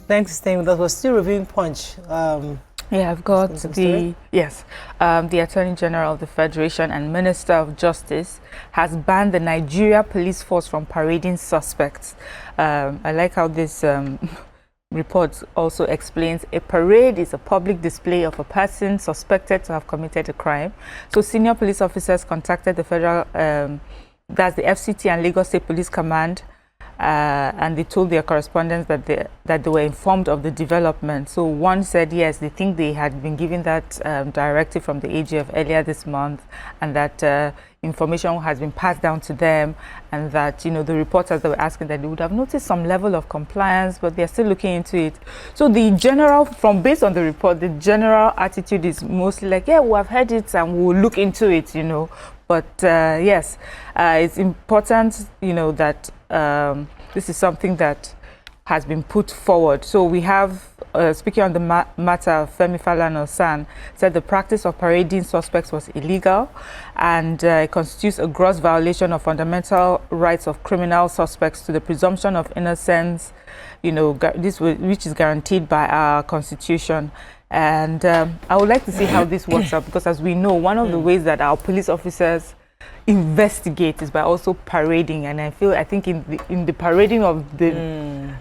Thanks for staying with us. We're still reviewing Punch. Yeah, I've got the Attorney General of the Federation and Minister of Justice has banned the Nigeria police force from parading suspects. I like how this report also explains a parade is a public display of a person suspected to have committed a crime. So senior police officers contacted the federal, that's the FCT and Lagos State Police Command, and they told their correspondents that they were informed of the development. So one said yes, they think they had been given that directive from the AGF earlier this month, and that information has been passed down to them, and that the reporters that were asking that they would have noticed some level of compliance, but they're still looking into it. So the general, based on the report, the general attitude is mostly like, yeah, we have heard it and we'll look into it, But yes, it's important, that this is something that has been put forward. So we have, speaking on the matter, Femi Falana-Osan said the practice of parading suspects was illegal and it constitutes a gross violation of fundamental rights of criminal suspects to the presumption of innocence, which is guaranteed by our Constitution. And I would like to see how this works out, because as we know, one of the ways that our police officers investigate is by also parading, and I think in the parading of the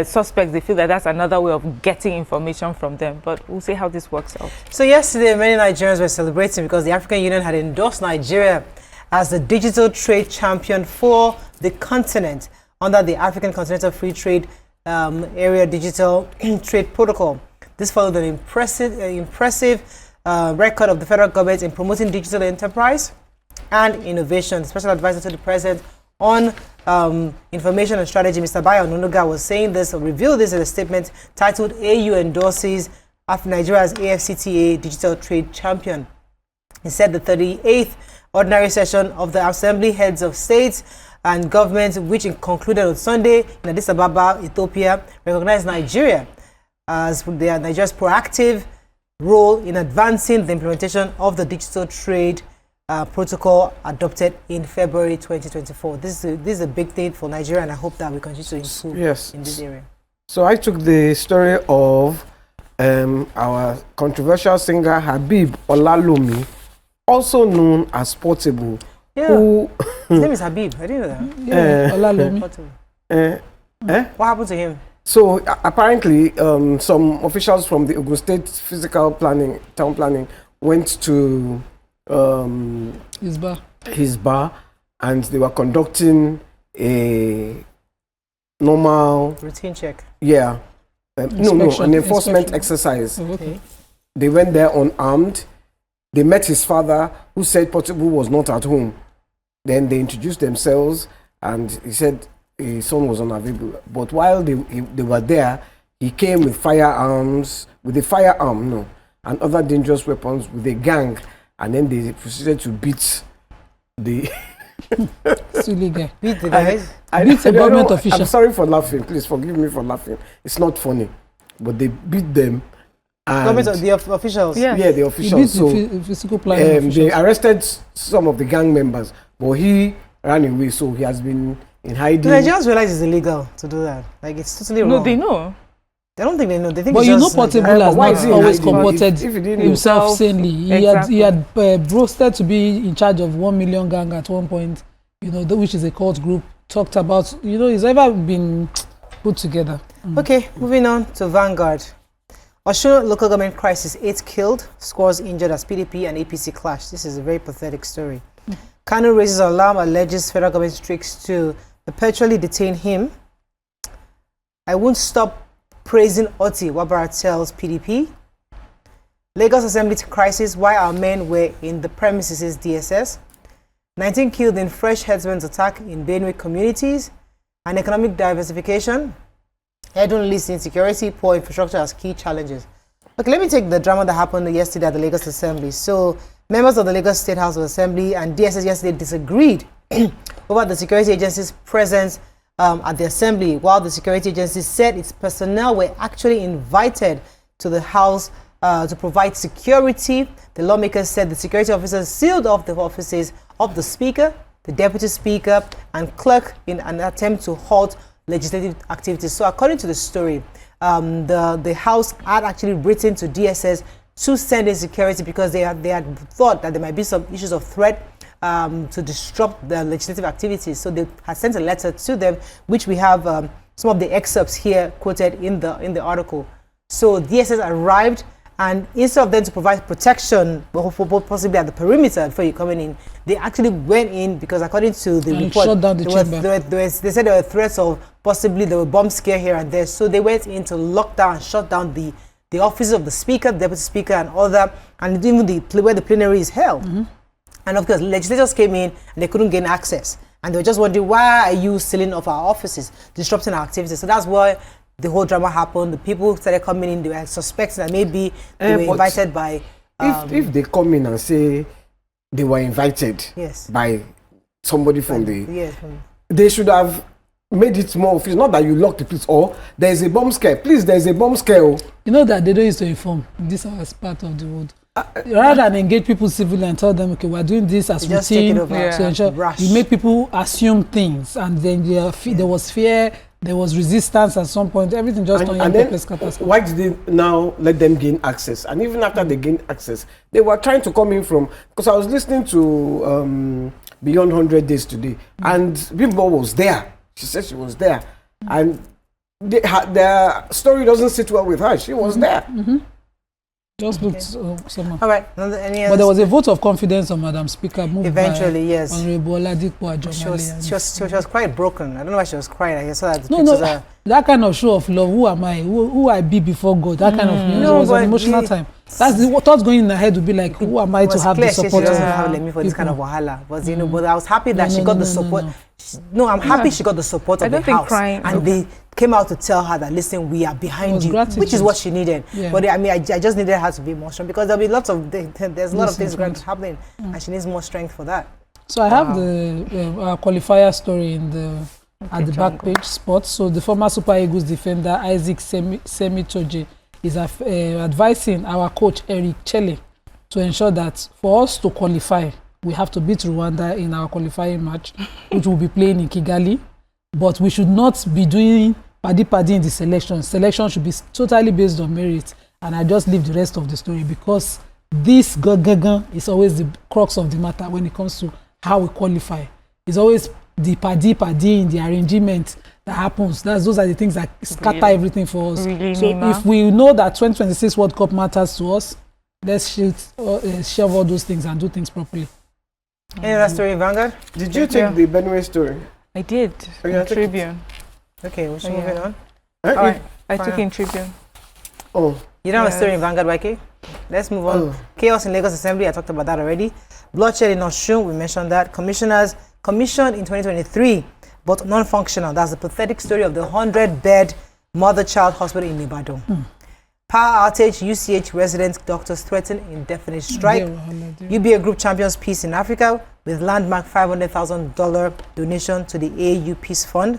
suspects, they feel that that's another way of getting information from them. But we'll see how this works out. So yesterday, many Nigerians were celebrating because the African Union had endorsed Nigeria as the digital trade champion for the continent under the African Continental Free Trade Area Digital Trade Protocol. This followed an impressive record of the federal government in promoting digital enterprise and innovation. The special advisor to the president on information and strategy, Mr. Bayo Onunuga, was saying this, or revealed this in a statement titled AU endorses Nigeria's AFCTA digital trade champion. He said the 38th ordinary session of the Assembly Heads of States and Governments, which concluded on Sunday in Addis Ababa, Ethiopia, recognized Nigeria as Nigeria's proactive role in advancing the implementation of the digital trade protocol adopted in February 2024. This is a big thing for Nigeria, and I hope that we continue to improve in this area. So I took the story of our controversial singer Habib Olalumi, also known as Portable. Yeah. Who his name is Habib. I didn't know that. Yeah, Olalumi. What happened to him? So apparently, some officials from the Ogun State Physical Planning, Town Planning, went to his bar, and they were conducting a normal routine check. Yeah, an enforcement exercise. Okay. They went there unarmed. They met his father, who said Portable was not at home. Then they introduced themselves, and he said his son was unavailable. But while they were there, he came with firearms, and other dangerous weapons with a gang, and then they proceeded to beat the beat the guys. Beat the government official. I'm sorry for laughing. Please forgive me for laughing. It's not funny, but they beat them. Government of the officials. Yeah, the officials. So physical planning they arrested some of the gang members, but he ran away. So he has been in hiding. Do Nigerians realize it's illegal to do that? Like, it's totally wrong. No, they know. They don't think they know. They think. But Portable has not always comported himself sanely. He had boasted to be in charge of 1 million gang at one point. Which is a cult group. Talked about. It's ever been put together. Okay, moving on to Vanguard. Osun local government crisis: 8 killed, scores injured as PDP and APC clash. This is a very pathetic story. Kanu raises alarm, alleges federal government tricks to perpetually detain him. I won't stop praising Oti, Wabara tells PDP. Lagos Assembly crisis: why our men were in the premises, DSS. 19 killed in fresh herdsmen's attack in Benue communities. And economic diversification. Edwin lists insecurity, poor infrastructure as key challenges. Okay, let me take the drama that happened yesterday at the Lagos Assembly. So, members of the Lagos State House of Assembly and DSS yesterday disagreed over the security agency's presence at the Assembly, while the security agency said its personnel were actually invited to the House to provide security. The lawmakers said the security officers sealed off the offices of the Speaker, the Deputy Speaker, and Clerk in an attempt to halt legislative activities. So according to the story, the House had actually written to DSS to send in security because they had thought that there might be some issues of threat to disrupt the legislative activities. So they had sent a letter to them, which we have some of the excerpts here quoted in the article. So DSS arrived, and instead of them to provide protection, possibly at the perimeter before you coming in, they actually went in because according to the report, shut down the chamber. They said there were threats of possibly there were bomb scare here and there. So they went in to lock down and shut down the offices of the speaker, the deputy speaker, and other, and even where the plenary is held. And of course, legislators came in and they couldn't gain access, and they were just wondering, why are you sealing off our offices, disrupting our activities? So that's why the whole drama happened. The people started coming in, they were suspecting that maybe they were invited by... if they come in and say they were invited by somebody from they should have made it more official. Not that you lock the place, or there's a bomb scare. Please, there's a bomb scare. You know that they don't used to inform. This is part of the world. Rather than engage people civilly and tell them, okay, we're doing this as routine to ensure, you make people assume things, and then there was fear, there was resistance at some point, everything just turned into why did they now let them gain access? And even after they gained access, they were trying to come in from, because I was listening to Beyond 100 Days today, and Bimbo was there. She said she was there, and their story doesn't sit well with her. She was there. Just looked somehow. All right. But there was a vote of confidence on Madam Speaker. Eventually, yes. Honorable Oladipo Ajomale. She was quite broken. I don't know why she was crying. I saw that. That kind of show of love. Who am I? Who I be before God? That kind of. It was an emotional time. That's the thoughts going in her head would be like, who am I to have the support? She doesn't have Lemi for this kind of wahala. But but I was happy that she got the support. No, I'm happy she got the support of the House, and they came out to tell her that, listen, we are behind you, which is what she needed. But I mean, I just needed her to be more strong, because there'll be there's a lot of things happening, and she needs more strength for that. So I have the qualifier story at the back page sports. So the former Super Eagles defender Isaac Semitoje is advising our coach Eric Chelle to ensure that for us to qualify, we have to beat Rwanda in our qualifying match, which will be playing in Kigali. But we should not be doing paddy in the selection. Selection should be totally based on merit. And I just leave the rest of the story, because this is always the crux of the matter when it comes to how we qualify. It's always the paddy in the arrangement that happens. Those are the things that scatter everything for us. If we know that 2026 World Cup matters to us, let's shove all those things and do things properly. Any other story, Vanguard? Did you take the Benue story? I did. Tribune. Okay, we're moving on. All right. I took in Tribune. Oh. You don't have a story in Vanguard, YK? Let's move on. Chaos in Lagos Assembly, I talked about that already. Bloodshed in Osun, we mentioned that. Commissioners commissioned in 2023, but non-functional. That's the pathetic story of the 100-bed mother-child hospital in Ibadan. Power outage, UCH residents, doctors threaten indefinite strike. UBA Group champions peace in Africa with landmark $500,000 donation to the AU Peace Fund.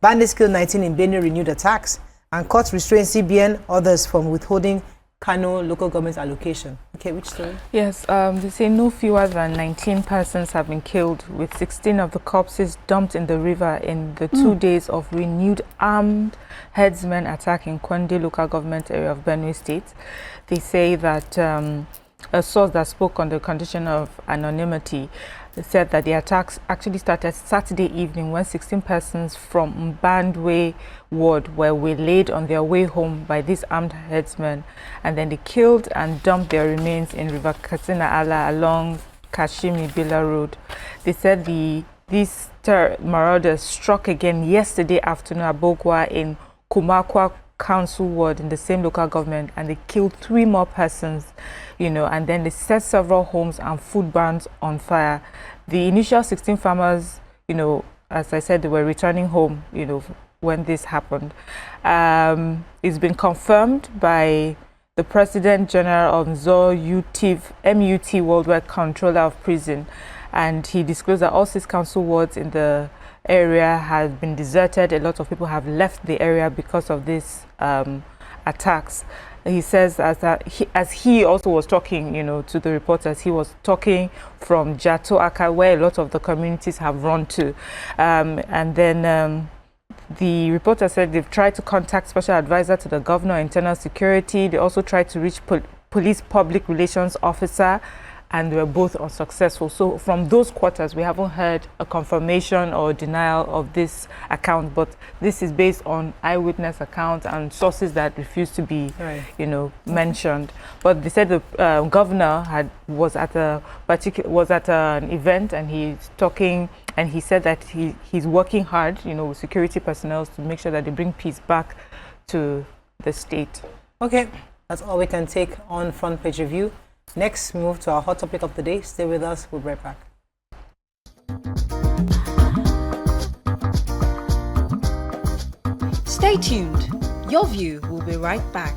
Bandits killed 19 in Benue, renewed attacks. And courts restrain CBN, others from withholding Kano local government allocation. Okay, which story? Yes, they say no fewer than 19 persons have been killed, with 16 of the corpses dumped in the river in the 2 days of renewed armed herdsmen attack in Kwande local government area of Benue State. They say that a source that spoke on the condition of anonymity said that the attacks actually started Saturday evening when 16 persons from Mbandwe ward were waylaid on their way home by these armed herdsmen, and then they killed and dumped their remains in River Katsina Ala along Kashimi Bila Road. They said these marauders struck again yesterday afternoon at Bogwa in Kumakwa Council ward in the same local government, and they killed 3 more persons, and then they set several homes and food barns on fire. The initial 16 farmers, as I said, they were returning home, when this happened. It's been confirmed by the President General of MUT Worldwide Controller of Prison, and he disclosed that all 6 council wards in the area have been deserted. A lot of people have left the area because of these attacks. He says as he also was talking, to the reporters, he was talking from Jato Aka, where a lot of the communities have run to, and then The reporter said they've tried to contact special advisor to the governor, internal security. They also tried to reach police public relations officer, and they were both unsuccessful. So from those quarters, we haven't heard a confirmation or denial of this account, but this is based on eyewitness accounts and sources that refuse to be, mentioned. But they said the governor was at an event, and he's talking, and he said that he's working hard, with security personnel to make sure that they bring peace back to the state. Okay, that's all we can take on Front Page Review. Next, move to our hot topic of the day. Stay with us. We'll be right back. Stay tuned. Your View will be right back.